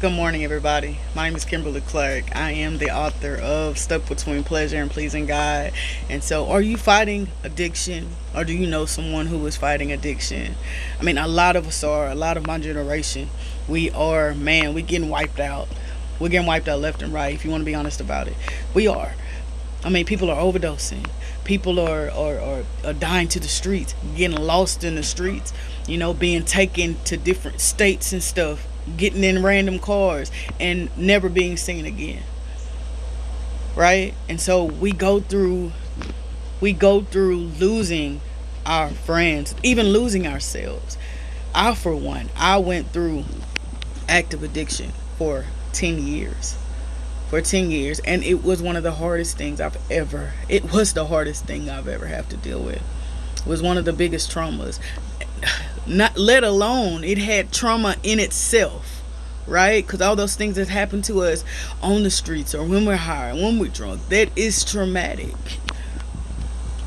Good morning, everybody. My name is Kimberly Clark. I am the author of Stuck Between Pleasure and Pleasing God. And so, are you fighting addiction, or do you know someone who is fighting addiction? I mean, a lot of us are, a lot of my generation. We are, man, we getting wiped out. We're getting wiped out left and right, if you want to be honest about it. We are. I mean, people are overdosing. People are dying to the streets, getting lost in the streets, being taken to different states and stuff, getting in random cars and never being seen again. Right? And so we go through losing our friends, even losing ourselves. For one, I went through active addiction for 10 years. And it was one of the hardest things it was the hardest thing I've ever had to deal with. It was one of the biggest traumas. Not let alone it had trauma in itself, right? Because all those things that happen to us on the streets or when we're high, when we're drunk, that is traumatic.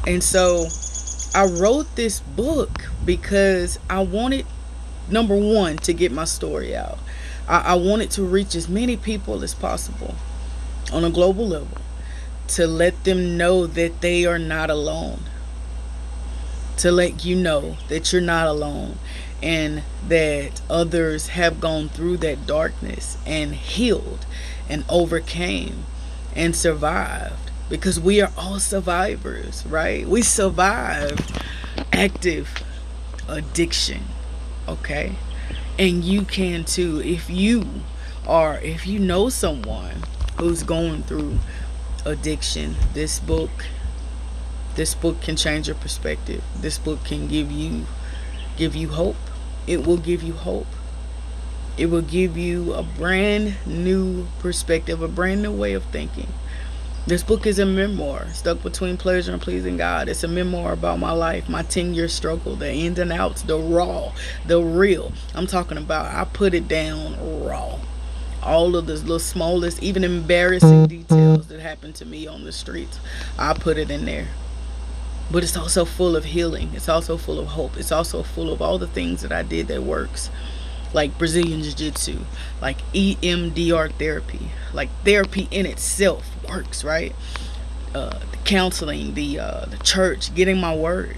And so I wrote this book because I wanted, number one, to get my story out. I wanted to reach as many people as possible on a global level, to let them know that they are not alone, to let you know that you're not alone, and that others have gone through that darkness and healed and overcame and survived, because we are all survivors, right? We survived active addiction, okay? And you can too, if you know someone who's going through addiction. This book can change your perspective. This book can give you hope. It will give you hope. It will give you a brand new perspective, a brand new way of thinking. This book is a memoir, Stuck Between Pleasure and Pleasing God. It's a memoir about my life, my 10-year struggle, the ins and outs, the raw, the real. I'm talking about, I put it down raw. All of the little smallest, even embarrassing details that happened to me on the streets, I put it in there. But it's also full of healing. It's also full of hope. It's also full of all the things that I did that works. Like Brazilian Jiu-Jitsu, like EMDR therapy. Like therapy in itself works, right? The counseling, the church, getting my word.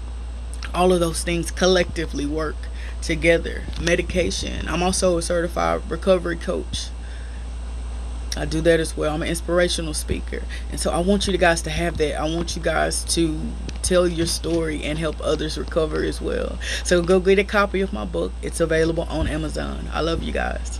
All of those things collectively work together. Medication. I'm also a certified recovery coach. I do that as well. I'm an inspirational speaker. And so I want you guys to have that. I want you guys to tell your story and help others recover as well. So go get a copy of my book. It's available on Amazon. I love you guys.